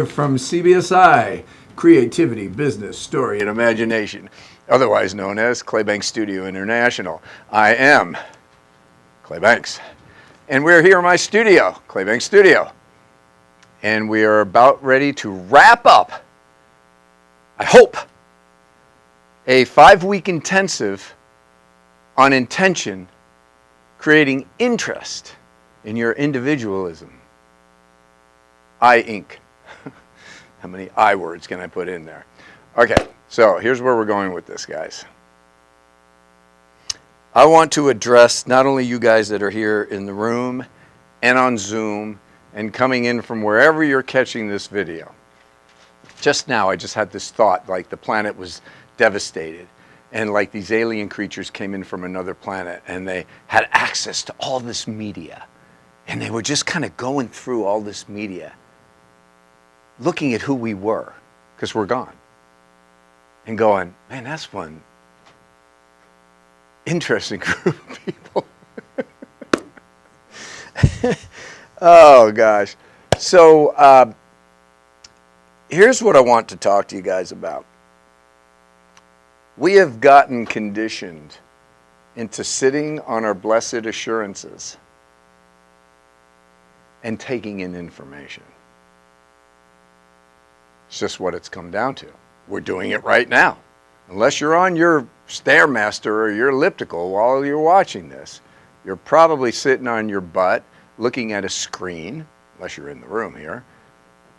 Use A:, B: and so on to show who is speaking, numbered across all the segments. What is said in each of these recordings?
A: From CBSi, Creativity, Business, Story, and Imagination, otherwise known as Claybanks Studio International. I am Clay Banks, and we're here in my studio, Claybanks Studio, and we are about ready to wrap up, I hope, a 5-week intensive on intention, creating interest in your individualism. I Inc. How many I words can I put in there? Okay, so here's where we're going with this, guys. I want to address not only you guys that are here in the room and on Zoom and coming in from wherever you're catching this video. Just now I just had this thought, like the planet was devastated and like these alien creatures came in from another planet and they had access to all this media and they were just kind of going through all this media, looking at who we were, because we're gone, and going, man, that's one interesting group of people. Oh, gosh. So here's what I want to talk to you guys about. We have gotten conditioned into sitting on our blessed assurances and taking in information. It's just what it's come down to. We're doing it right now. Unless you're on your Stairmaster or your elliptical while you're watching this, you're probably sitting on your butt looking at a screen, unless you're in the room here,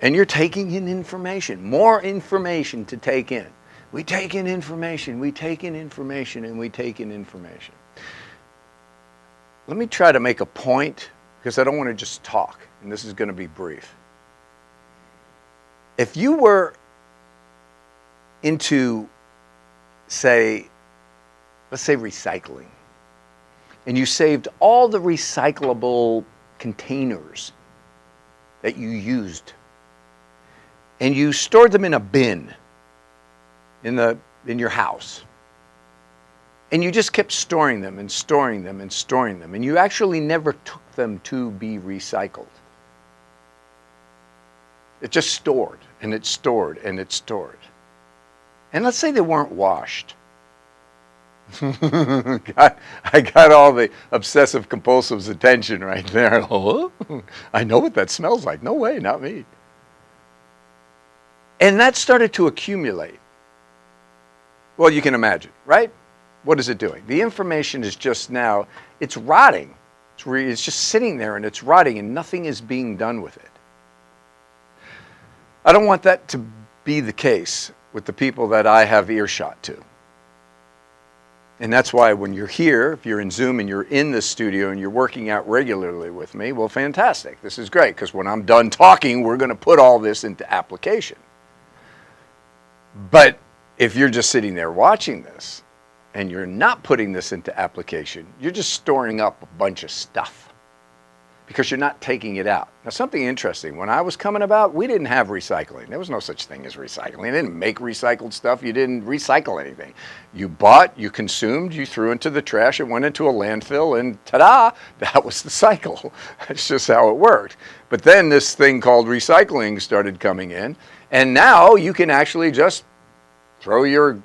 A: and you're taking in information, more information to take in. We take in information, we take in information, and we take in information. Let me try to make a point, because I don't want to just talk, and this is going to be brief. If you were into, let's say recycling, and you saved all the recyclable containers that you used, and you stored them in a bin in your house, and you just kept storing them and storing them and storing them, and you actually never took them to be recycled. It just stored, and it stored, and it stored. And let's say they weren't washed. I got all the obsessive compulsive's attention right there. Oh, I know what that smells like. No way, not me. And that started to accumulate. Well, you can imagine, right? What is it doing? The information is just now, it's rotting. It's just sitting there and it's rotting and nothing is being done with it. I don't want that to be the case with the people that I have earshot to. And that's why when you're here, if you're in Zoom and you're in the studio and you're working out regularly with me, well, fantastic. This is great, because when I'm done talking, we're going to put all this into application. But if you're just sitting there watching this and you're not putting this into application, you're just storing up a bunch of stuff, because you're not taking it out. Now, something interesting, when I was coming about, we didn't have recycling. There was no such thing as recycling. They didn't make recycled stuff. You didn't recycle anything. You bought, you consumed, you threw into the trash, it went into a landfill, and ta-da, that was the cycle. That's just how it worked. But then this thing called recycling started coming in, and now you can actually just throw your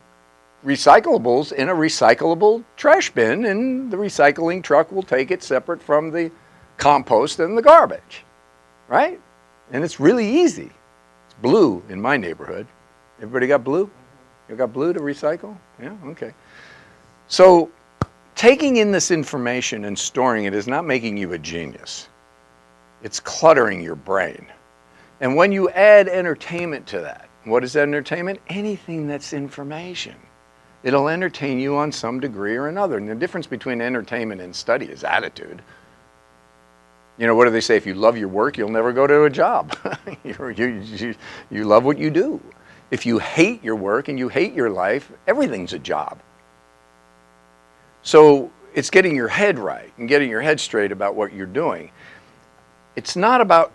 A: recyclables in a recyclable trash bin, and the recycling truck will take it separate from the compost and the garbage, right? And it's really easy. It's blue in my neighborhood. Everybody got blue? You got blue to recycle? Yeah, okay. So taking in this information and storing it is not making you a genius. It's cluttering your brain. And when you add entertainment to that, what is entertainment? Anything that's information. It'll entertain you on some degree or another. And the difference between entertainment and study is attitude. You know, what do they say? If you love your work, you'll never go to a job. You love what you do. If you hate your work and you hate your life, everything's a job. So it's getting your head right and getting your head straight about what you're doing. It's not about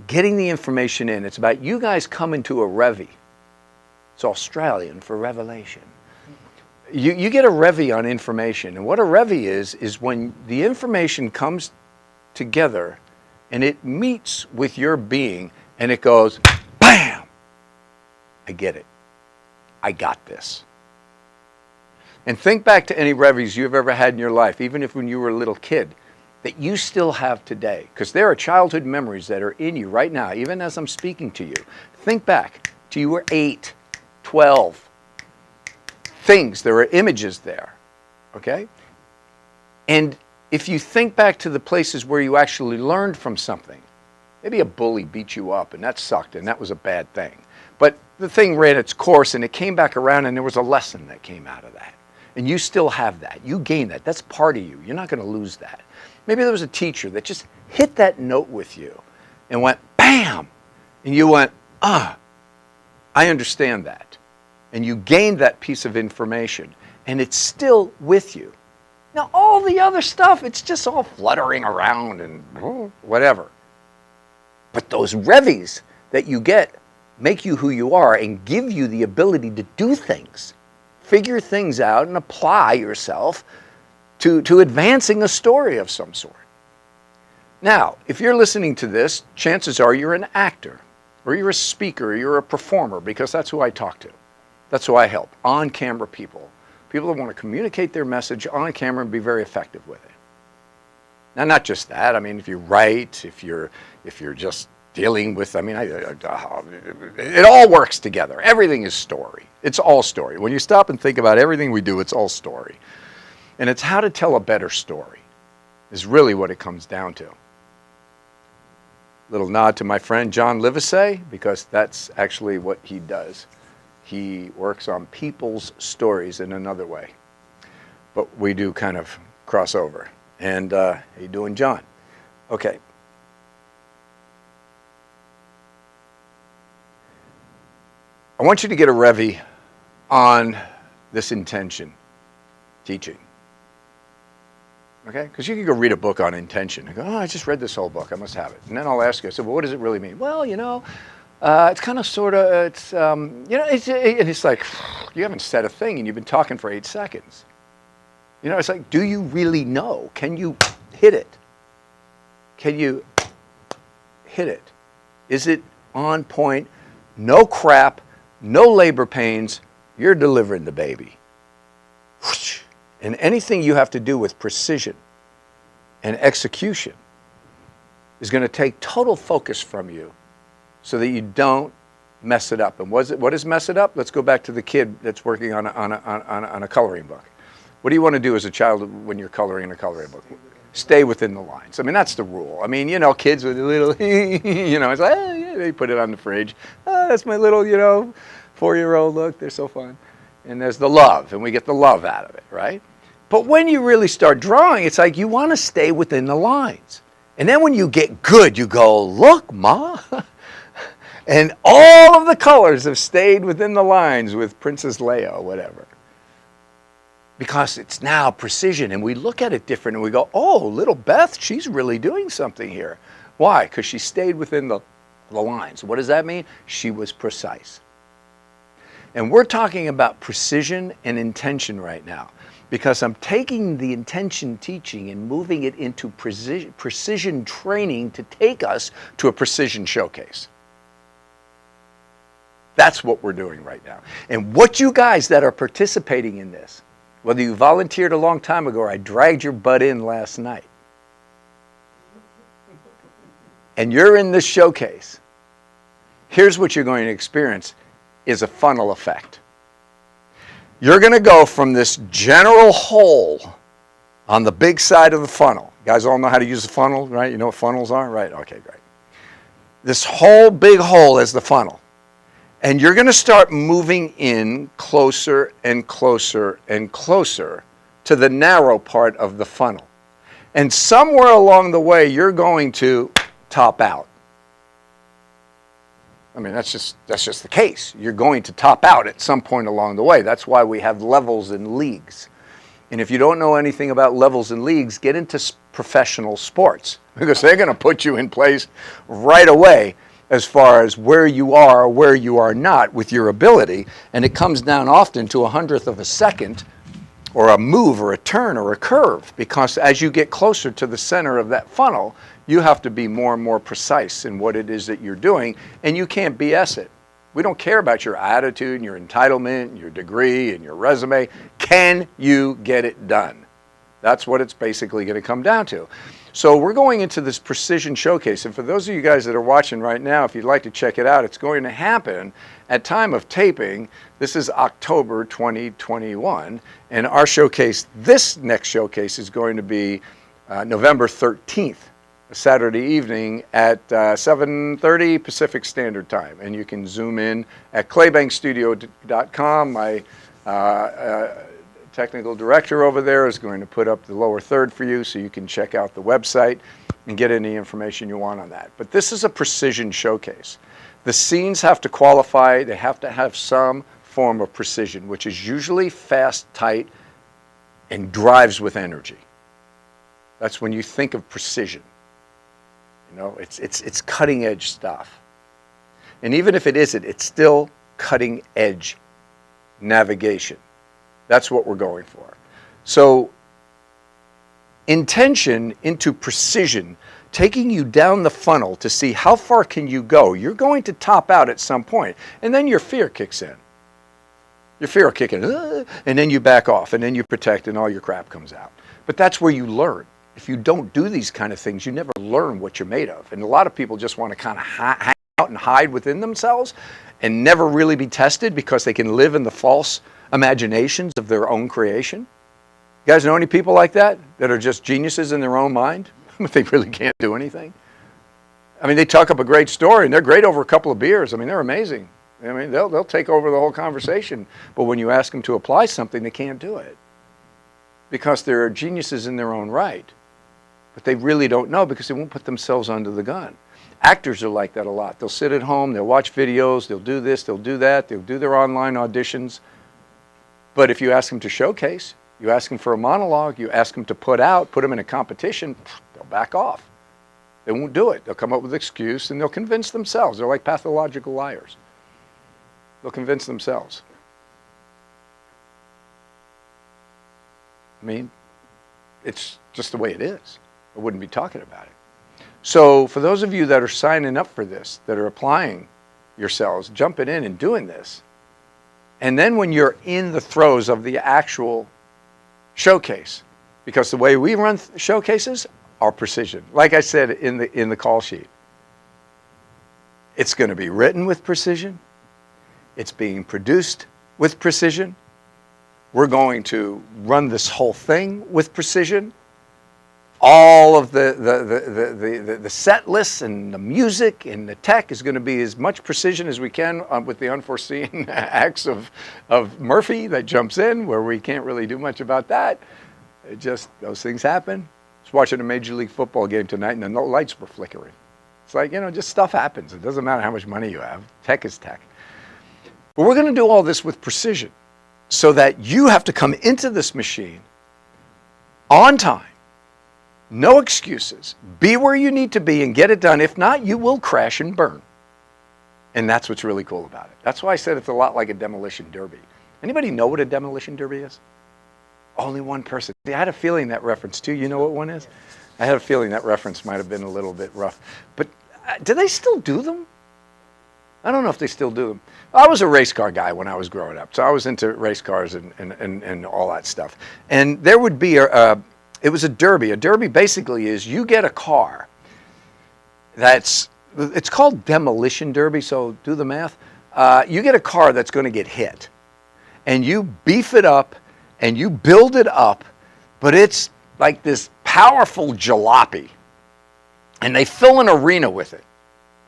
A: getting the information in. It's about you guys coming to a revie. It's Australian for revelation. You get a revie on information. And what a revie is when the information comes together and it meets with your being and it goes bam. I get it. I got this. And think back to any reveries you've ever had in your life, even if when you were a little kid, that you still have today. Because there are childhood memories that are in you right now, even as I'm speaking to you. Think back to you were 8, 12. Things, there are images there, okay? And if you think back to the places where you actually learned from something, maybe a bully beat you up and that sucked and that was a bad thing. But the thing ran its course and it came back around and there was a lesson that came out of that. And you still have that. You gain that. That's part of you. You're not going to lose that. Maybe there was a teacher that just hit that note with you and went, bam! And you went, I understand that. And you gained that piece of information. And it's still with you. Now, all the other stuff, it's just all fluttering around and whatever. But those revies that you get make you who you are and give you the ability to do things. Figure things out and apply yourself to advancing a story of some sort. Now, if you're listening to this, chances are you're an actor, or you're a speaker, or you're a performer, because that's who I talk to. That's who I help, on-camera people. People that want to communicate their message on camera and be very effective with it. Now, not just that. I mean, if you write, if you're just dealing with, I mean, it all works together. Everything is story. It's all story. When you stop and think about everything we do, it's all story. And it's how to tell a better story is really what it comes down to. Little nod to my friend John Livesey, because that's actually what he does. He works on people's stories in another way. But we do kind of cross over. And how you doing, John? Okay. I want you to get a revy on this intention teaching. Okay? Because you can go read a book on intention and go, I just read this whole book. I must have it. And then I'll ask you, I said, well, what does it really mean? Well, it's kind of sort of, it's like, you haven't said a thing and you've been talking for 8 seconds. It's like, do you really know? Can you hit it? Can you hit it? Is it on point? No crap, no labor pains, you're delivering the baby. And anything you have to do with precision and execution is going to take total focus from you so that you don't mess it up. And what is mess it up? Let's go back to the kid that's working on a coloring book. What do you want to do as a child when you're coloring in a coloring book? Stay within the lines. I mean, that's the rule. I mean, kids with a little, it's like, yeah, they put it on the fridge. That's my little, 4-year-old, look, they're so fun. And there's the love, and we get the love out of it, right? But when you really start drawing, it's like you want to stay within the lines. And then when you get good, you go, look, Ma. And all of the colors have stayed within the lines with Princess Leia or whatever. Because it's now precision, and we look at it different, and we go, oh, little Beth, she's really doing something here. Why? Because she stayed within the lines. What does that mean? She was precise. And we're talking about precision and intention right now, because I'm taking the intention teaching and moving it into precision training to take us to a precision showcase. That's what we're doing right now. And what you guys that are participating in this, whether you volunteered a long time ago or I dragged your butt in last night, and you're in this showcase, here's what you're going to experience is a funnel effect. You're going to go from this general hole on the big side of the funnel. You guys all know how to use a funnel, right? You know what funnels are? Right? Okay, great. This whole big hole is the funnel. And you're going to start moving in closer and closer and closer to the narrow part of the funnel. And somewhere along the way, you're going to top out. I mean, that's just the case. You're going to top out at some point along the way. That's why we have levels and leagues. And if you don't know anything about levels and leagues, get into professional sports, because they're going to put you in place right away as far as where you are or where you are not with your ability. And it comes down often to 1/100th of a second, or a move or a turn or a curve, because as you get closer to the center of that funnel, you have to be more and more precise in what it is that you're doing, and you can't BS it. We don't care about your attitude and your entitlement and your degree and your resume. Can you get it done? That's what it's basically going to come down to. So we're going into this precision showcase. And for those of you guys that are watching right now, if you'd like to check it out, it's going to happen at time of taping. This is October 2021. And our showcase, this next showcase, is going to be November 13th. Saturday evening at 7:30 Pacific Standard Time. And you can zoom in at claybankstudio.com. My technical director over there is going to put up the lower third for you so you can check out the website and get any information you want on that. But this is a precision showcase. The scenes have to qualify. They have to have some form of precision, which is usually fast, tight, and drives with energy. That's when you think of precision. You know, it's cutting edge stuff. And even if it isn't, it's still cutting edge navigation. That's what we're going for. So intention into precision, taking you down the funnel to see how far can you go. You're going to top out at some point, and then your fear kicks in. Your fear will kick in, and then you back off, and then you protect, and all your crap comes out. But that's where you learn. If you don't do these kind of things, you never learn what you're made of. And a lot of people just want to kind of hang out and hide within themselves and never really be tested because they can live in the false imaginations of their own creation. You guys know any people like that are just geniuses in their own mind? But they really can't do anything. I mean, they talk up a great story, and they're great over a couple of beers. I mean, they're amazing. I mean, they'll take over the whole conversation. But when you ask them to apply something, they can't do it because they're geniuses in their own right. But they really don't know because they won't put themselves under the gun. Actors are like that a lot. They'll sit at home, they'll watch videos, they'll do this, they'll do that, they'll do their online auditions. But if you ask them to showcase, you ask them for a monologue, you ask them to put them in a competition, they'll back off. They won't do it. They'll come up with an excuse and they'll convince themselves. They're like pathological liars. They'll convince themselves. I mean, it's just the way it is. I wouldn't be talking about it. So for those of you that are signing up for this, that are applying yourselves, jumping in and doing this, and then when you're in the throes of the actual showcase, because the way we run showcases are precision. Like I said in the call sheet, it's going to be written with precision. It's being produced with precision. We're going to run this whole thing with precision. All of the set lists and the music and the tech is going to be as much precision as we can with the unforeseen acts of Murphy that jumps in where we can't really do much about that. It just, those things happen. I was watching a Major League Football game tonight and the lights were flickering. It's like, you know, just stuff happens. It doesn't matter how much money you have. Tech is tech. But we're going to do all this with precision so that you have to come into this machine on time. No excuses. Be where you need to be and get it done. If not, you will crash and burn. And that's what's really cool about it. That's why I said it's a lot like a demolition derby. Anybody know what a demolition derby is? Only one person. See, I had a feeling that reference too. You know what one is? I had a feeling that reference might have been a little bit rough. But do they still do them? I don't know if they still do them. I was a race car guy when I was growing up. So I was into race cars and all that stuff. And there would be it was a derby. A derby basically is you get a car it's called demolition derby, so do the math. You get a car that's going to get hit. And you beef it up and you build it up, but it's like this powerful jalopy. And they fill an arena with it.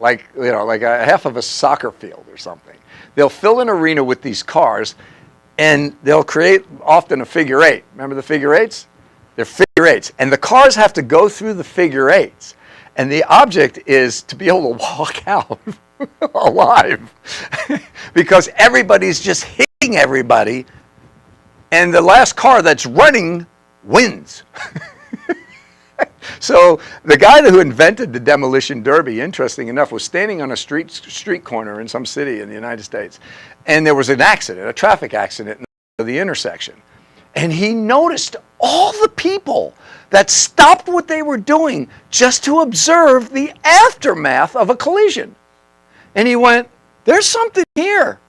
A: Like, you know, like a half of a soccer field or something. They'll fill an arena with these cars and they'll create often a figure eight. Remember the figure eights? They're figure eights. And the cars have to go through the figure eights. And the object is to be able to walk out alive. Because everybody's just hitting everybody. And the last car that's running wins. So the guy who invented the demolition derby, interesting enough, was standing on a street corner in some city in the United States. And there was an accident, a traffic accident at the intersection. And he noticed all the people that stopped what they were doing just to observe the aftermath of a collision. And he went, there's something here.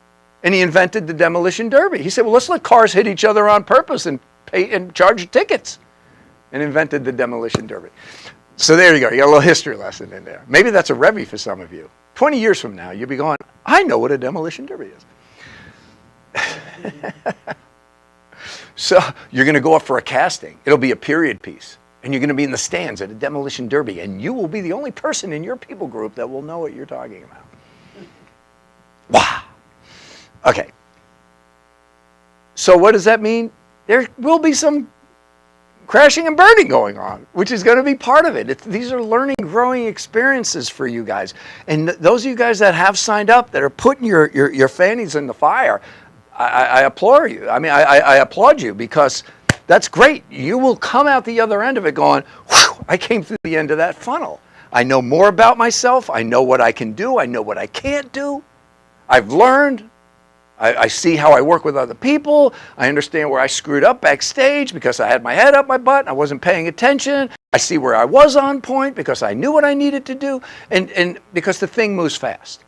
A: And he invented the demolition derby. He said, well, let's let cars hit each other on purpose and pay and charge tickets. And invented the demolition derby. So there you go. You got a little history lesson in there. Maybe that's a revy for some of you. 20 years from now, you'll be going, I know what a demolition derby is. So you're going to go up for a casting. It'll be a period piece. And you're going to be in the stands at a demolition derby. And you will be the only person in your people group that will know what you're talking about. Wow. Okay. So what does that mean? There will be some crashing and burning going on, which is going to be part of it. These are learning, growing experiences for you guys. And those of you guys that have signed up, that are putting your fannies in the fire, I applaud you. I mean, I applaud you, because that's great. You will come out the other end of it going, whew, I came through the end of that funnel. I know more about myself. I know what I can do. I know what I can't do. I've learned. I see how I work with other people. I understand where I screwed up backstage because I had my head up my butt and I wasn't paying attention. I see where I was on point because I knew what I needed to do, and because the thing moves fast.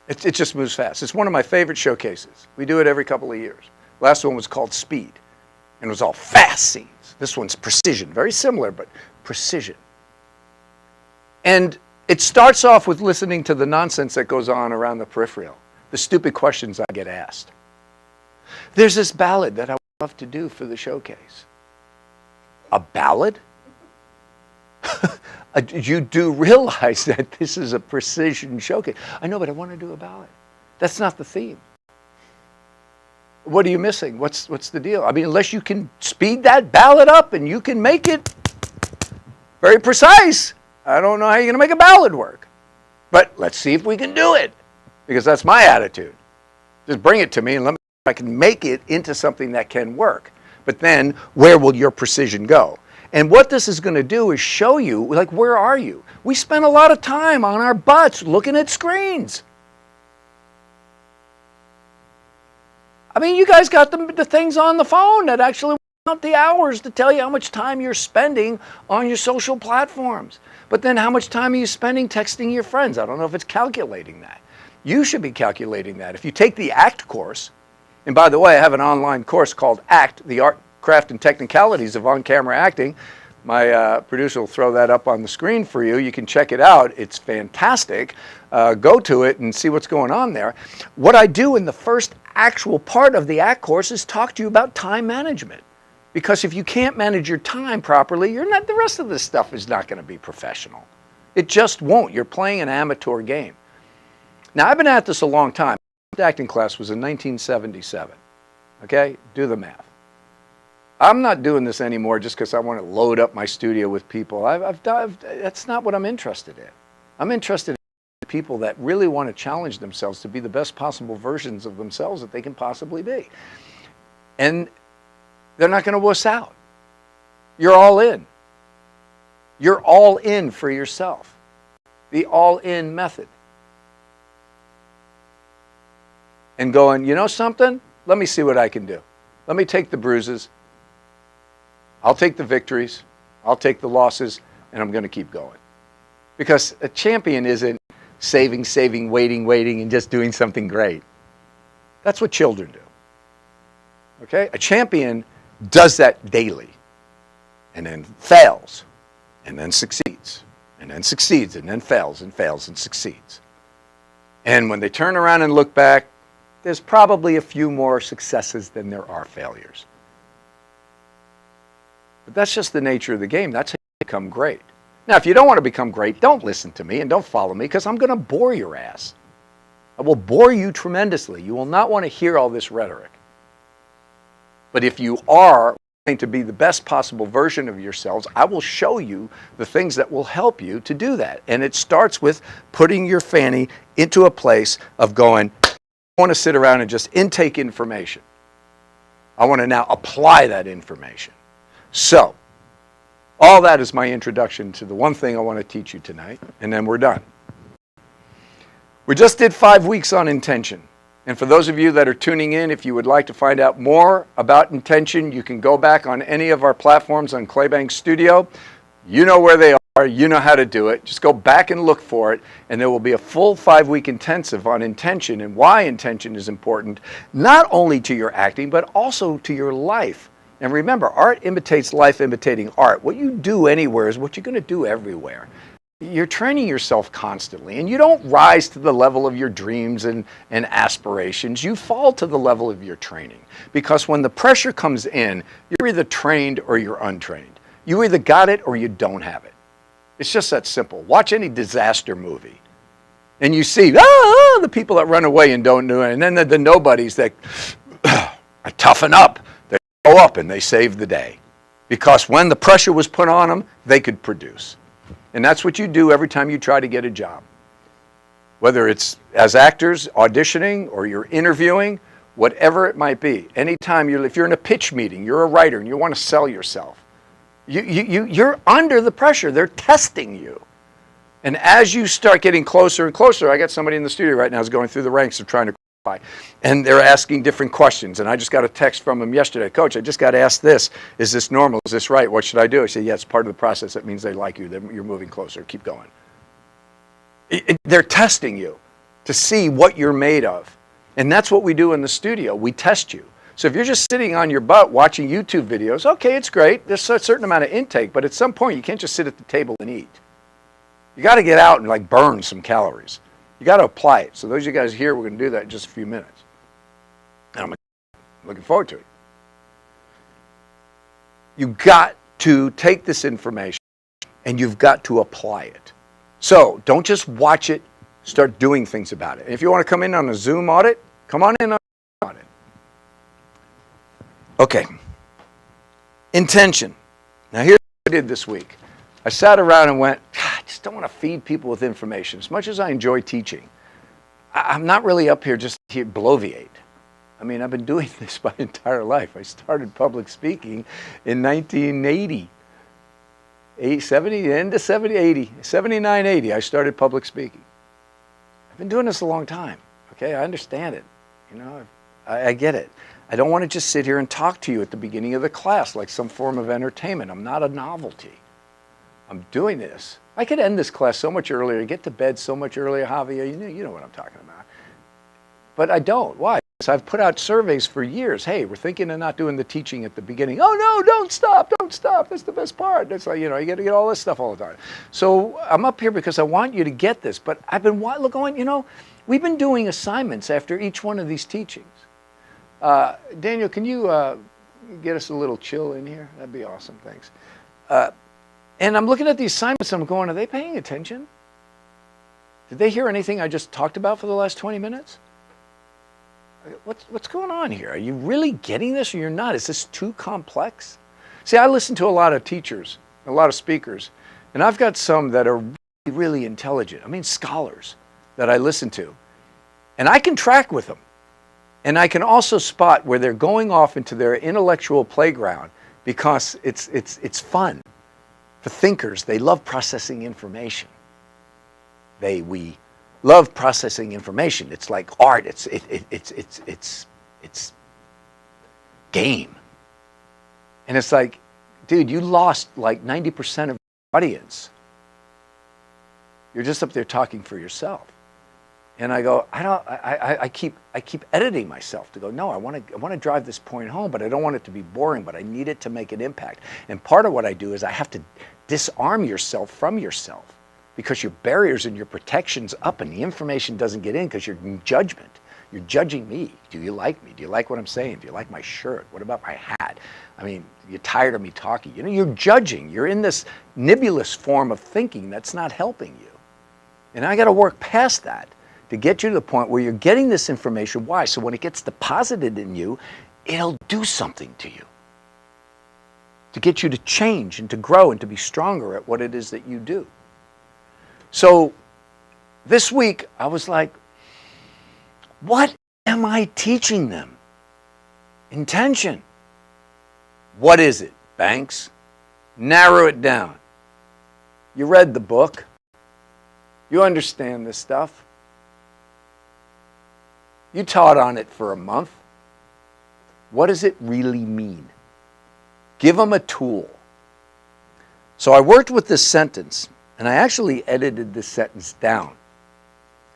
A: It just moves fast. It's one of my favorite showcases. We do it every couple of years. Last one was called Speed, and it was all fast scenes. This one's precision, very similar, but precision. And it starts off with listening to the nonsense that goes on around the peripheral. The stupid questions I get asked. There's this ballad that I would love to do for the showcase. A ballad? You do realize that this is a precision showcase. I know, but I want to do a ballad. That's not the theme. What are you missing? What's the deal? I mean, unless you can speed that ballad up and you can make it very precise, I don't know how you're going to make a ballad work. But let's see if we can do it. Because that's my attitude. Just bring it to me and let me see if I can make it into something that can work. But then, where will your precision go? And what this is going to do is show you, like, where are you? We spend a lot of time on our butts looking at screens. I mean, you guys got the things on the phone that actually count the hours to tell you how much time you're spending on your social platforms. But then how much time are you spending texting your friends? I don't know if it's calculating that. You should be calculating that. If you take the ACT course, and by the way, I have an online course called ACT, the Art, Craft, and Technicalities of On-Camera Acting. My producer will throw that up on the screen for you. You can check it out. It's fantastic. Go to it and see what's going on there. What I do in the first actual part of the ACT course is talk to you about time management. Because if you can't manage your time properly, you're not, the rest of this stuff is not going to be professional. It just won't. You're playing an amateur game. Now, I've been at this a long time. My acting class was in 1977. Okay? Do the math. I'm not doing this anymore just because I want to load up my studio with people. That's not what I'm interested in. I'm interested in people that really want to challenge themselves to be the best possible versions of themselves that they can possibly be. And they're not going to wuss out. You're all in. You're all in for yourself. The all-in method. And going, you know something? Let me see what I can do. Let me take the bruises. I'll take the victories. I'll take the losses. And I'm going to keep going. Because a champion isn't saving, waiting, and just doing something great. That's what children do. Okay? A champion does that daily. And then fails. And then succeeds. And then succeeds. And then fails and fails and succeeds. And when they turn around and look back, there's probably a few more successes than there are failures. But that's just the nature of the game. That's how you become great. Now, if you don't want to become great, don't listen to me and don't follow me, because I'm going to bore your ass. I will bore you tremendously. You will not want to hear all this rhetoric. But if you are wanting to be the best possible version of yourselves, I will show you the things that will help you to do that. And it starts with putting your fanny into a place of going, I want to sit around and just intake information. I want to now apply that information. So, all that is my introduction to the one thing I want to teach you tonight, and then we're done. We just did 5 weeks on intention. And for those of you that are tuning in, if you would like to find out more about intention, you can go back on any of our platforms on Claybank Studio. You know where they are. You know how to do it. Just go back and look for it, and there will be a full 5-week intensive on intention and why intention is important, not only to your acting, but also to your life. And remember, art imitates life imitating art. What you do anywhere is what you're going to do everywhere. You're training yourself constantly, and you don't rise to the level of your dreams and aspirations. You fall to the level of your training, because when the pressure comes in, you're either trained or you're untrained. You either got it or you don't have it. It's just that simple. Watch any disaster movie, and you see the people that run away and don't do it, and then the nobodies that toughen up. They go up and they save the day, because when the pressure was put on them, they could produce. And that's what you do every time you try to get a job. Whether it's as actors auditioning or you're interviewing, whatever it might be. Anytime if you're in a pitch meeting, you're a writer and you want to sell yourself, you're under the pressure. They're testing you. And as you start getting closer and closer, I got somebody in the studio right now who's going through the ranks of trying to qualify. And they're asking different questions. And I just got a text from him yesterday. Coach, I just got asked this. Is this normal? Is this right? What should I do? I said, yeah, it's part of the process. That means they like you. You're moving closer. Keep going. They're testing you to see what you're made of. And that's what we do in the studio. We test you. So if you're just sitting on your butt watching YouTube videos, okay, it's great. There's a certain amount of intake. But at some point, you can't just sit at the table and eat. You got to get out and like burn some calories. You got to apply it. So those of you guys here, we're going to do that in just a few minutes. And I'm looking forward to it. You've got to take this information and you've got to apply it. So don't just watch it, start doing things about it. And if you want to come in on a Zoom audit, come on in on an audit. Okay. Intention. Now here's what I did this week. I sat around and went, I just don't want to feed people with information. As much as I enjoy teaching, I'm not really up here just to bloviate. I mean, I've been doing this my entire life. I started public speaking in 1980. 79, 80, I started public speaking. I've been doing this a long time. Okay, I understand it. You know, I get it. I don't want to just sit here and talk to you at the beginning of the class like some form of entertainment. I'm not a novelty. I'm doing this. I could end this class so much earlier, get to bed so much earlier, Javier. You know what I'm talking about. But I don't. Why? Because I've put out surveys for years. Hey, we're thinking of not doing the teaching at the beginning. Oh, no, don't stop. Don't stop. That's the best part. That's like, you know, you got to get all this stuff all the time. So I'm up here because I want you to get this. But I've been going, you know, we've been doing assignments after each one of these teachings. Daniel, can you get us a little chill in here? That'd be awesome. Thanks. And I'm looking at the assignments and I'm going, are they paying attention? Did they hear anything I just talked about for the last 20 minutes? What's going on here? Are you really getting this or you're not? Is this too complex? See, I listen to a lot of teachers, a lot of speakers, and I've got some that are really, really intelligent. I mean, scholars that I listen to. And I can track with them. And I can also spot where they're going off into their intellectual playground because it's fun. For thinkers, they love processing information. We love processing information. It's like art. It's game. And it's like, dude, you lost like 90% of your audience. You're just up there talking for yourself. And I go, I keep editing myself to go, no, I want to drive this point home, but I don't want it to be boring, but I need it to make an impact. And part of what I do is I have to disarm yourself from yourself because your barriers and your protections up and the information doesn't get in because you're in judgment. You're judging me. Do you like me? Do you like what I'm saying? Do you like my shirt? What about my hat? I mean, you're tired of me talking. You know, you're judging. You're in this nebulous form of thinking that's not helping you. And I got to work past that to get you to the point where you're getting this information. Why? So when it gets deposited in you, it'll do something to you. To get you to change and to grow and to be stronger at what it is that you do. So this week, I was like, what am I teaching them? Intention. What is it, Banks? Narrow it down. You read the book. You understand this stuff. You taught on it for a month. What does it really mean? Give them a tool. So I worked with this sentence, and I actually edited this sentence down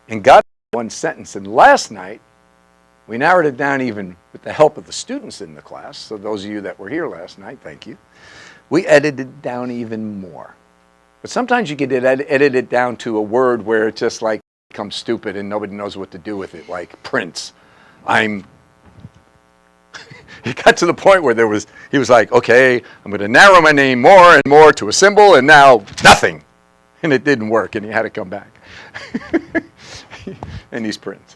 A: and got one sentence. And last night, we narrowed it down even with the help of the students in the class. So those of you that were here last night, thank you. We edited it down even more. But sometimes you can edit it down to a word where it just like becomes stupid and nobody knows what to do with it, like Prince. It got to the point where he was like, okay, I'm going to narrow my name more and more to a symbol, and now nothing. And it didn't work, and he had to come back. And he's Prince.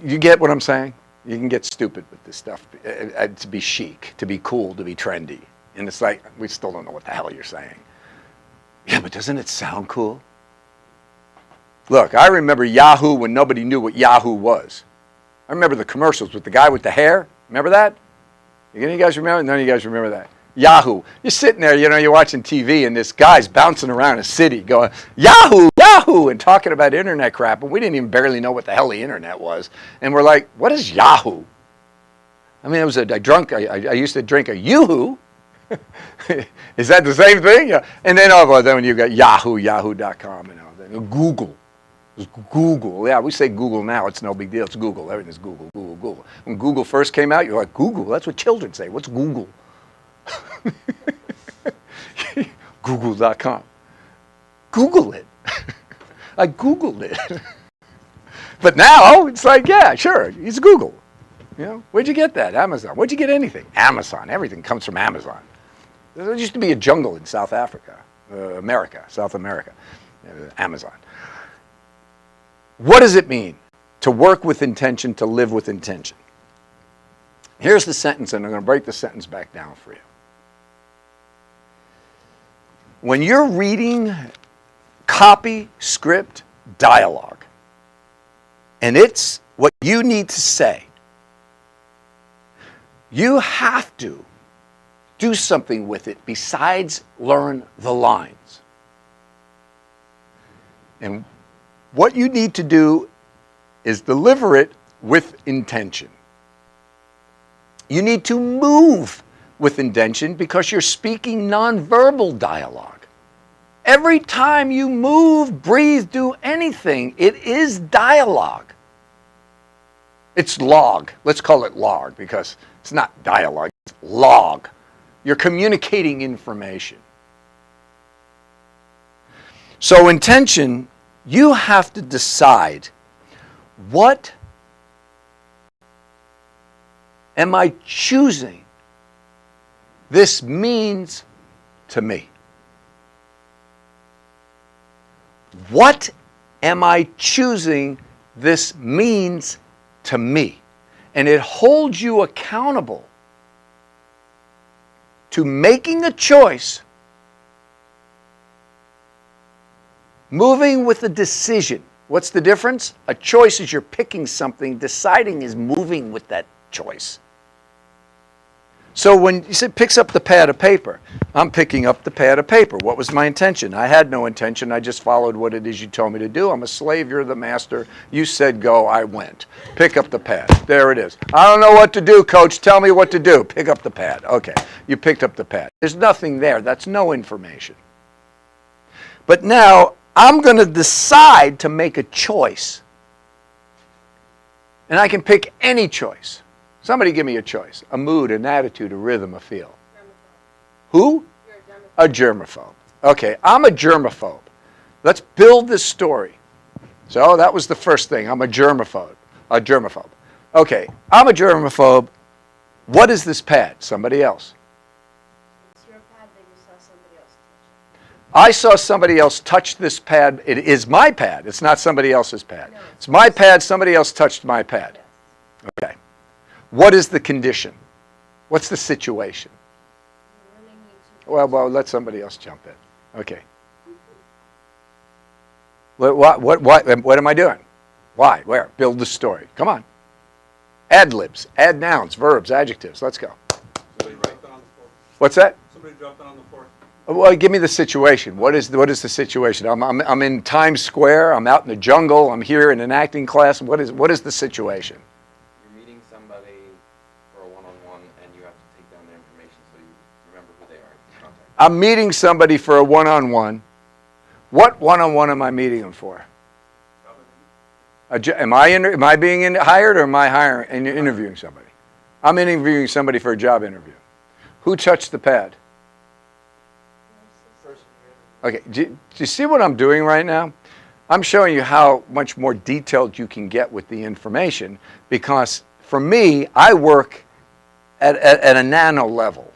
A: You get what I'm saying? You can get stupid with this stuff to be chic, to be cool, to be trendy. And it's like, we still don't know what the hell you're saying. Yeah, but doesn't it sound cool? Look, I remember Yahoo when nobody knew what Yahoo was. I remember the commercials with the guy with the hair. Remember that? Any of you guys remember? None of you guys remember that. Yahoo. You're sitting there, you're watching TV, and this guy's bouncing around a city going, Yahoo, Yahoo, and talking about internet crap, and we didn't even barely know what the hell the internet was. And we're like, what is Yahoo? I mean, I used to drink a Yoo-hoo. Is that the same thing? Yeah. And then, then you got Yahoo, yahoo.com, and all that. Google. Google. Yeah, we say Google now. It's no big deal. It's Google. Everything's Google, Google, Google. When Google first came out, you're like, Google? That's what children say. What's Google? Google.com. Google it. I Googled it. But now, it's like, yeah, sure, it's Google. Where'd you get that? Amazon. Where'd you get anything? Amazon. Everything comes from Amazon. There used to be a jungle in South Africa, South America, Amazon. What does it mean to work with intention, to live with intention? Here's the sentence, and I'm going to break the sentence back down for you. When you're reading copy, script, dialogue, and it's what you need to say, you have to do something with it besides learn the lines. And what you need to do is deliver it with intention. You need to move with intention because you're speaking nonverbal dialogue. Every time you move, breathe, do anything, it is dialogue. It's log. Let's call it log because it's not dialogue, it's log. You're communicating information. So intention, you have to decide, what am I choosing this means to me? What am I choosing this means to me? And it holds you accountable to making a choice, moving with a decision. What's the difference? A choice is you're picking something, deciding is moving with that choice. So when you said picks up the pad of paper, I'm picking up the pad of paper. What was my intention? I had no intention. I just followed what it is you told me to do. I'm a slave. You're the master. You said go. I went. Pick up the pad. There it is. I don't know what to do, coach. Tell me what to do. Pick up the pad. Okay. You picked up the pad. There's nothing there. That's no information. But now I'm going to decide to make a choice. And I can pick any choice. Somebody give me a choice. A mood, an attitude, a rhythm, a feel. Germaphobe. Who? You're a germaphobe. Okay, I'm a germaphobe. Let's build this story. So that was the first thing. I'm a germaphobe. A germaphobe. Okay, I'm a germaphobe. What is this pad? Somebody else.
B: It's your pad that you saw somebody else touch.
A: I saw somebody else touch this pad. It is my pad. It's not somebody else's pad. No, it's my pad. Somebody else touched my pad. Yes. Okay. What is the condition? What's the situation? Well, let somebody else jump in. Okay. What am I doing? Why? Where? Build the story. Come on. Add libs, add nouns, verbs, adjectives. Let's go.
C: Somebody write that on the floor.
A: What's that?
C: Somebody drop that on the floor.
A: Well, give me the situation. What is the situation? I'm in Times Square. I'm out in the jungle. I'm here in an acting class. What is the situation?
D: You're meeting somebody for a one-on-one, and you have to take down their information so you
A: I'm meeting somebody for a one-on-one. What one-on-one am I meeting them for? Am I being hired, or am I hiring and interviewing somebody? I'm interviewing somebody for a job interview. Who touched the pad? Okay, do you see what I'm doing right now? I'm showing you how much more detailed you can get with the information, because for me, I work at a nano level.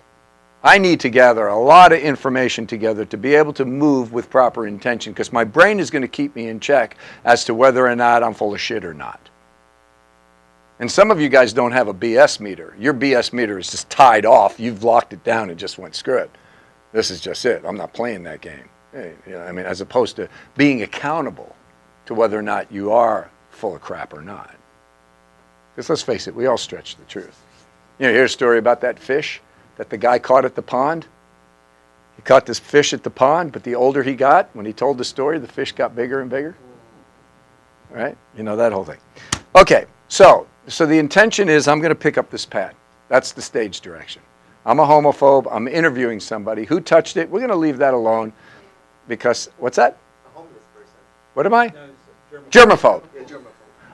A: I need to gather a lot of information together to be able to move with proper intention, because my brain is going to keep me in check as to whether or not I'm full of shit or not. And some of you guys don't have a BS meter. Your BS meter is just tied off. You've locked it down and just went, screw it. This is just it. I'm not playing that game. You know, I mean, as opposed to being accountable to whether or not you are full of crap or not. Because let's face it, we all stretch the truth. You know, here's a story about that fish that the guy caught at the pond. He caught this fish at the pond, but the older he got, when he told the story, the fish got bigger and bigger. Right? You know that whole thing. Okay, so the intention is I'm going to pick up this pad. That's the stage direction. I'm a homophobe. I'm interviewing somebody. Who touched it? We're going to leave that alone because, what's that?
C: A homeless person.
A: What am I?
C: No, it's a
A: Germaphobe.
C: Yeah, germaphobe.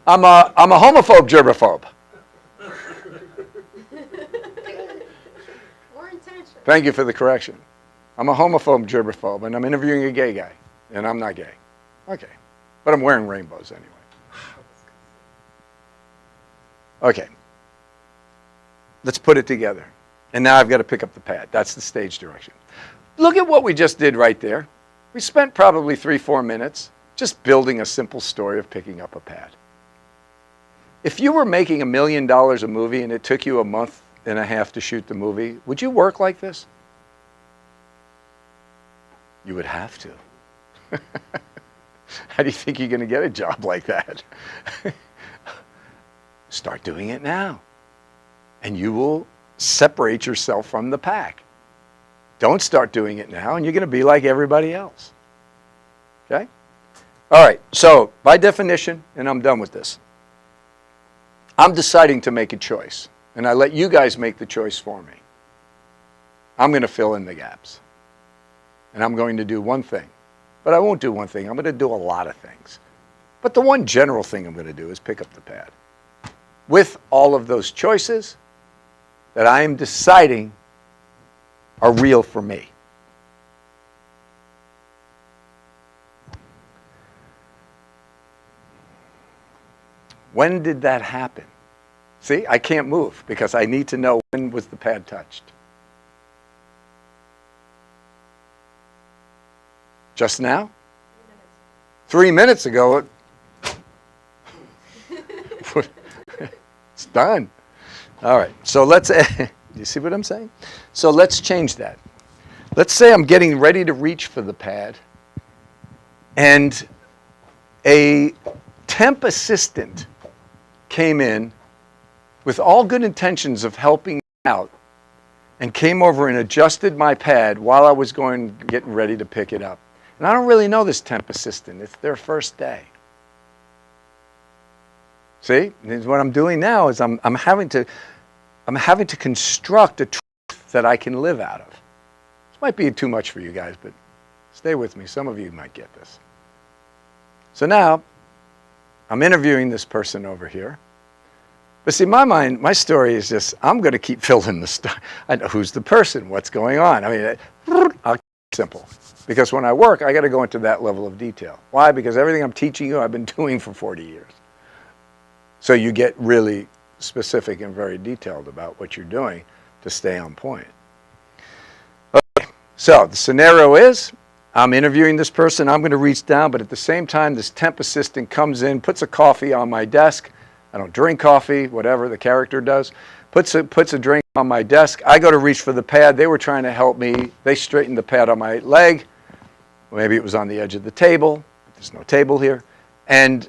A: I'm a homophobe germaphobe.
B: Or intention.
A: Thank you for the correction. I'm a homophobe germaphobe, and I'm interviewing a gay guy, and I'm not gay. Okay, but I'm wearing rainbows anyway. Okay, let's put it together. And now I've got to pick up the pad. That's the stage direction. Look at what we just did right there. We spent probably 3-4 minutes just building a simple story of picking up a pad. If you were making $1 million a movie and it took you 1.5 months to shoot the movie, would you work like this? You would have to. How do you think you're going to get a job like that? Start doing it now, and you will separate yourself from the pack. Don't start doing it now, and you're going to be like everybody else. Okay? All right, so by definition, and I'm done with this, I'm deciding to make a choice, and I let you guys make the choice for me. I'm going to fill in the gaps, and I'm going to do one thing. But I won't do one thing. I'm going to do a lot of things. But the one general thing I'm going to do is pick up the pad with all of those choices that I am deciding are real for me. When did that happen? See, I can't move because I need to know when was the pad touched. Just now? 3 minutes ago. It's done. All right, so let's, you see what I'm saying? So let's change that. Let's say I'm getting ready to reach for the pad, and a temp assistant came in with all good intentions of helping me out and came over and adjusted my pad while I was getting ready to pick it up. And I don't really know this temp assistant. It's their first day. See, and what I'm doing now is I'm having to construct a truth that I can live out of. This might be too much for you guys, but stay with me. Some of you might get this. So now, I'm interviewing this person over here. But see, my mind, my story is just, I'm going to keep filling the stuff. I know who's the person, what's going on. I mean, I'll keep it simple. Because when I work, I got to go into that level of detail. Why? Because everything I'm teaching you, I've been doing for 40 years. So you get really specific and very detailed about what you're doing to stay on point. Okay, so the scenario is, I'm interviewing this person, I'm going to reach down, but at the same time, this temp assistant comes in, puts a coffee on my desk. I don't drink coffee, whatever the character does. Puts a drink on my desk. I go to reach for the pad. They were trying to help me. They straightened the pad on my leg. Maybe it was on the edge of the table. There's no table here. And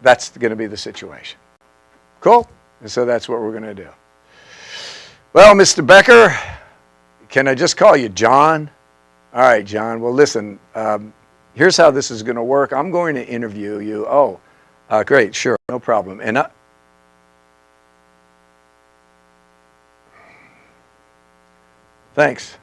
A: that's going to be the situation. Cool? And so that's what we're going to do. Well, Mr. Becker, can I just call you John? All right, John. Well, listen, here's how this is going to work. I'm going to interview you. Oh, great. Sure. No problem. And thanks.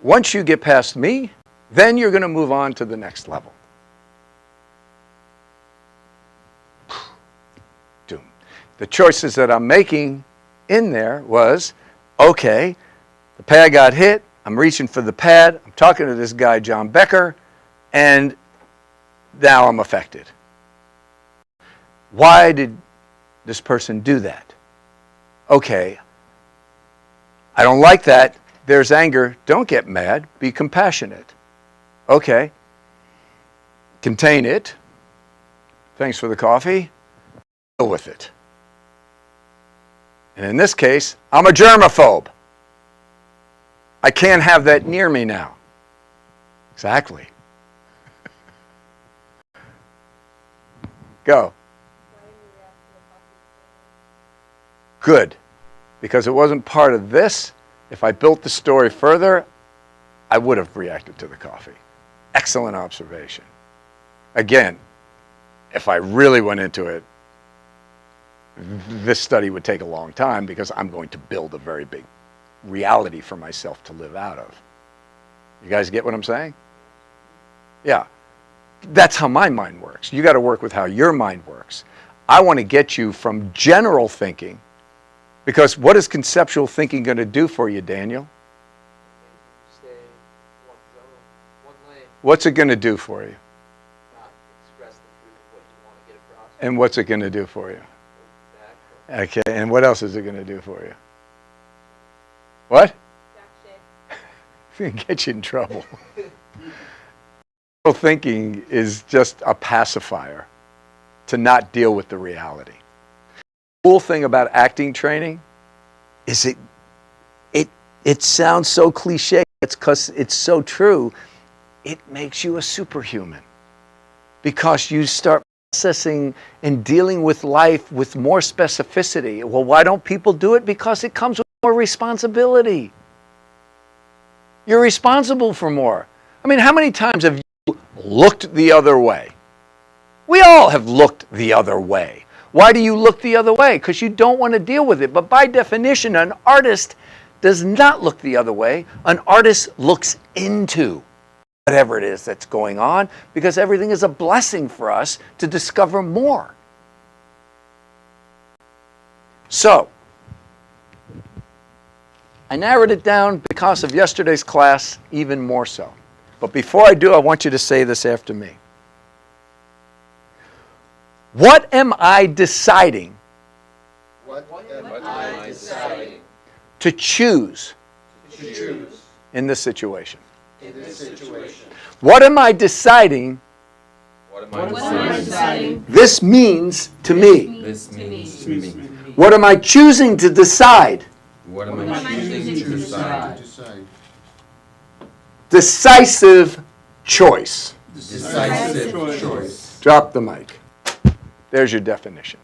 A: Once you get past me, then you're going to move on to the next level. Doom. The choices that I'm making in there was, okay, the pad got hit, I'm reaching for the pad, I'm talking to this guy, John Becker, and now I'm affected. Why did this person do that? Okay, I don't like that. There's anger. Don't get mad. Be compassionate. Okay. Contain it. Thanks for the coffee. Deal with it. And in this case, I'm a germaphobe. I can't have that near me now. Exactly. Go. Good. Because it wasn't part of this. If I built the story further, I would have reacted to the coffee. Excellent observation. Again, if I really went into it, this study would take a long time because I'm going to build a very big reality for myself to live out of. You guys get what I'm saying? Yeah. That's how my mind works. You got to work with how your mind works. I want to get you from general thinking, because what is conceptual thinking going to do for you, Daniel?
D: Stay one lane.
A: What's it going to do for you?
D: Not express the truth of what you want to get across.
A: And what's it going to do for you?
D: Back.
A: Okay, and what else is it going to do for you? What? It's going to get you in trouble. Thinking is just a pacifier to not deal with the reality. The cool thing about acting training is it sounds so cliche. It's because it's so true. It makes you a superhuman because you start processing and dealing with life with more specificity. Well, why don't people do it? Because it comes with more responsibility. You're responsible for more. I mean, how many times have you looked the other way? We all have looked the other way. Why do you look the other way? Because you don't want to deal with it. But by definition, an artist does not look the other way. An artist looks into whatever it is that's going on, because everything is a blessing for us to discover more. So, I narrowed it down because of yesterday's class even more so. But before I do, I want you to say this after me. What am I deciding?
E: What am I deciding
A: to choose
E: to choose
A: in this situation?
E: in this situation?
A: What am I deciding
E: What am I deciding
A: this means to me?
E: this means to me?
A: What am I choosing to decide?
E: What am I choosing to decide?
A: Decisive choice.
E: Decisive choice.
A: Drop the mic. There's your definition.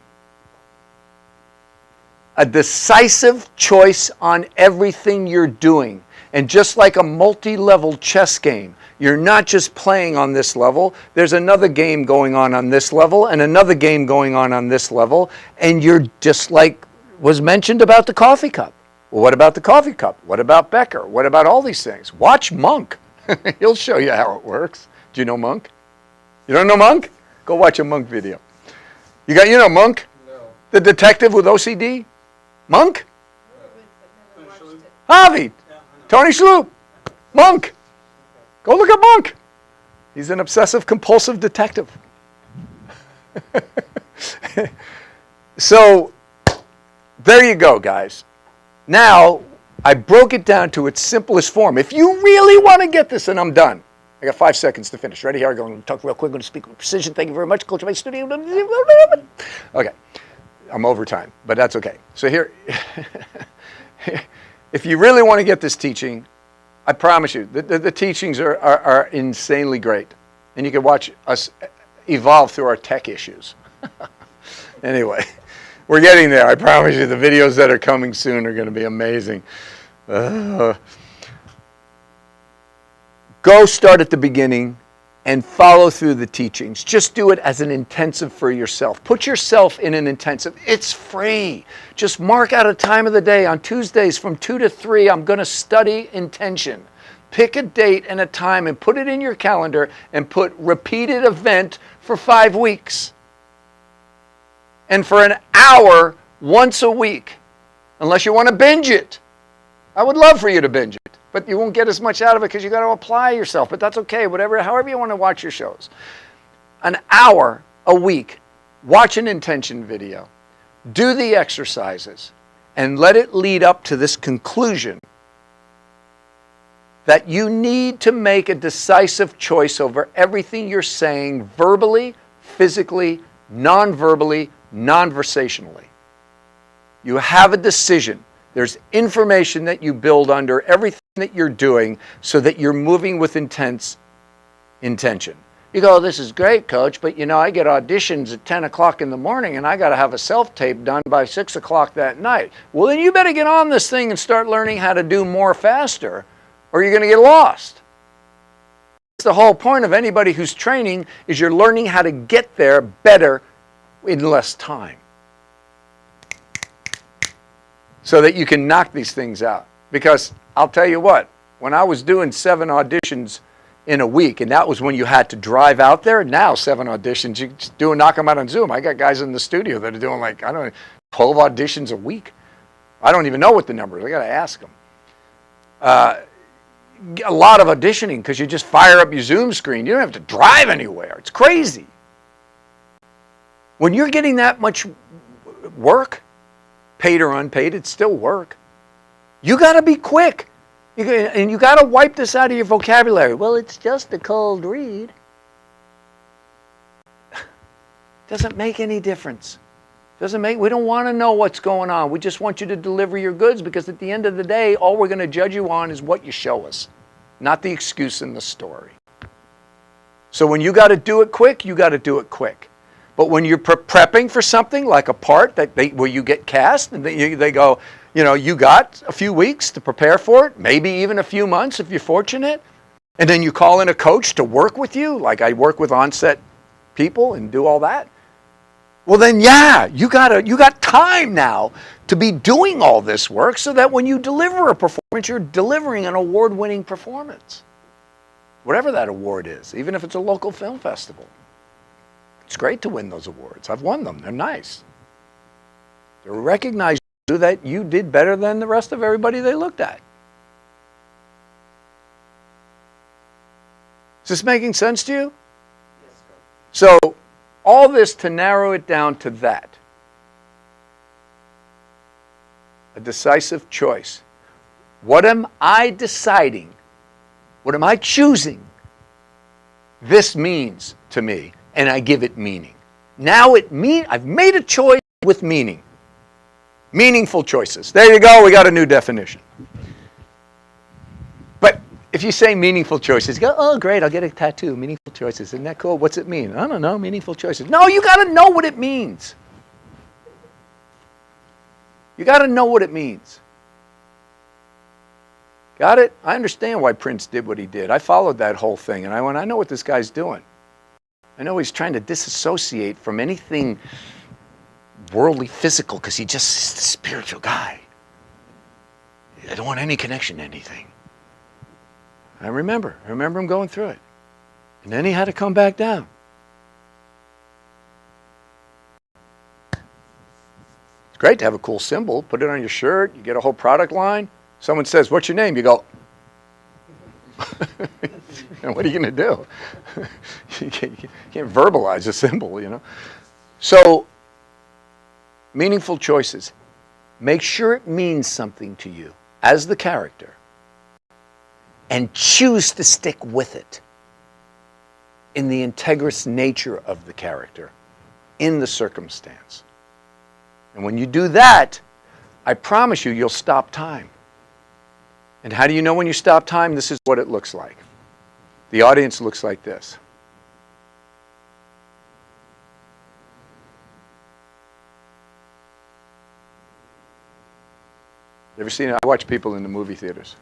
A: A decisive choice on everything you're doing. And just like a multi-level chess game, you're not just playing on this level. There's another game going on this level and another game going on this level. And you're just like was mentioned about the coffee cup. Well, what about the coffee cup? What about Becker? What about all these things? Watch Monk. He'll show you how it works. Do you know Monk? You don't know Monk? Go watch a Monk video. You know Monk?
D: No.
A: The detective with OCD? Monk?
B: Never watched it.
A: Harvey. Tony Shalhoub. Monk. Go look at Monk. He's an obsessive compulsive detective. So, there you go, guys. Now, I broke it down to its simplest form. If you really want to get this, and I'm done. I got 5 seconds to finish. Ready? Here I go. I'm going to talk real quick. I'm going to speak with precision. Thank you very much. Culture Base Studio. Okay. I'm over time, but that's okay. So here, if you really want to get this teaching, I promise you, the teachings are insanely great. And you can watch us evolve through our tech issues. Anyway, we're getting there. I promise you, the videos that are coming soon are going to be amazing. Go start at the beginning. and follow through the teachings. Just do it as an intensive for yourself. Put yourself in an intensive. It's free. Just mark out a time of the day. On Tuesdays from 2 to 3, I'm going to study intention. Pick a date and a time and put it in your calendar and put repeated event for 5 weeks. And for an hour once a week, unless you want to binge it. I would love for you to binge it, but you won't get as much out of it because you got to apply yourself, but that's okay, however you want to watch your shows. An hour a week, watch an intention video, do the exercises, and let it lead up to this conclusion that you need to make a decisive choice over everything you're saying verbally, physically, non-verbally, non-versationally. You have a decision. There's information that you build under everything that you're doing so that you're moving with intention. You go, this is great, Coach, but you know, I get auditions at 10 o'clock in the morning and I got to have a self-tape done by 6 o'clock that night. Well, then you better get on this thing and start learning how to do more faster or you're going to get lost. That's the whole point of anybody who's training is you're learning how to get there better in less time, so that you can knock these things out. Because I'll tell you what, when I was doing 7 auditions in a week, and that was when you had to drive out there, now 7 auditions, you just knock them out on Zoom. I got guys in the studio that are doing 12 auditions a week. I don't even know what the number is. I got to ask them. A lot of auditioning because you just fire up your Zoom screen. You don't have to drive anywhere. It's crazy. When you're getting that much work, paid or unpaid, it's still work. You got to be quick. And you got to wipe this out of your vocabulary. Well, it's just a cold read. Doesn't make any difference. We don't want to know what's going on. We just want you to deliver your goods because at the end of the day, all we're going to judge you on is what you show us, not the excuse in the story. So when you got to do it quick, you got to do it quick. But when you're prepping for something like a part where you get cast and they go, you got a few weeks to prepare for it, maybe even a few months if you're fortunate, and then you call in a coach to work with you, like I work with on-set people and do all that. Well then, yeah, you got time now to be doing all this work so that when you deliver a performance, you're delivering an award-winning performance. Whatever that award is, even if it's a local film festival. It's great to win those awards. I've won them. They're nice. They recognize that you did better than the rest of everybody they looked at. Is this making sense to you?
D: Yes, sir.
A: So, all this to narrow it down to that. A decisive choice. What am I deciding? What am I choosing? This means to me. And I give it meaning. Now I've made a choice with meaning. Meaningful choices. There you go, we got a new definition. But if you say meaningful choices, you go, oh great, I'll get a tattoo, meaningful choices. Isn't that cool? What's it mean? I don't know, meaningful choices. No, you got to know what it means. You got to know what it means. Got it? I understand why Prince did what he did. I followed that whole thing and I know what this guy's doing. I know he's trying to disassociate from anything worldly, physical, because he's just a spiritual guy. I don't want any connection to anything. I remember him going through it. And then he had to come back down. It's great to have a cool symbol. Put it on your shirt. You get a whole product line. Someone says, what's your name? You go, what are you going to do? You can't verbalize a symbol, So, meaningful choices. Make sure it means something to you as the character and choose to stick with it in the integrous nature of the character, in the circumstance. And when you do that, I promise you, you'll stop time. And how do you know when you stop time? This is what it looks like. The audience looks like this. You ever seen it? I watch people in the movie theaters.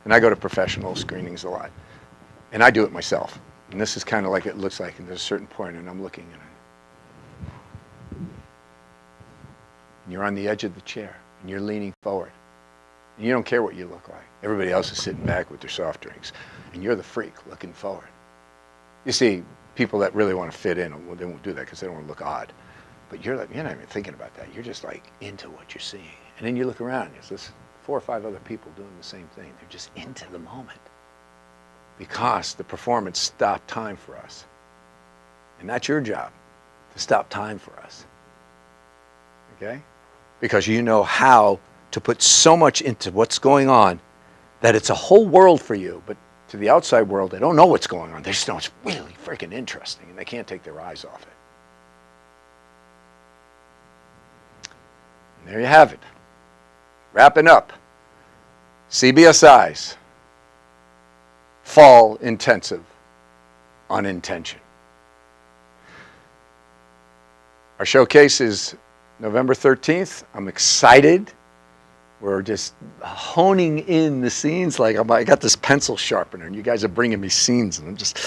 A: And I go to professional screenings a lot. And I do it myself. And this is kind of like it looks like, and there's a certain point, and I'm looking at it. And you're on the edge of the chair, and you're leaning forward. And you don't care what you look like. Everybody else is sitting back with their soft drinks, and you're the freak looking forward. You see, people that really want to fit in, well, they won't do that because they don't want to look odd. But you're not even thinking about that. You're just like into what you're seeing. And then you look around, and there's 4 or 5 other people doing the same thing. They're just into the moment. Because the performance stopped time for us. And that's your job, to stop time for us. Okay? Because you know how to put so much into what's going on that it's a whole world for you. But to the outside world, they don't know what's going on. They just know it's really freaking interesting, and they can't take their eyes off it. And there you have it. Wrapping up. CBSi's Fall Intensive on Intention. Our showcase is November 13th. I'm excited. We're just honing in the scenes. Like I got this pencil sharpener, and you guys are bringing me scenes, and I'm just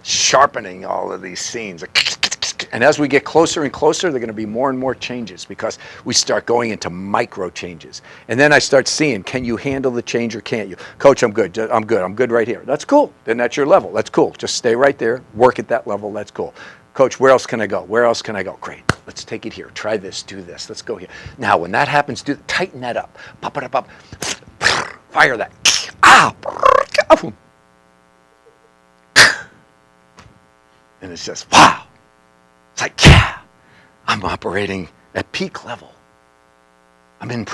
A: sharpening all of these scenes. And as we get closer and closer, there are going to be more and more changes because we start going into micro changes. And then I start seeing, can you handle the change or can't you? Coach, I'm good. I'm good right here. That's cool. Then that's your level. That's cool. Just stay right there. Work at that level. That's cool. Coach, where else can I go? Where else can I go? Great. Let's take it here. Try this. Do this. Let's go here. Now, when that happens, tighten that up. Pop it up. Fire that. And it's just, wow. It's like, yeah, I'm operating at peak level. I'm in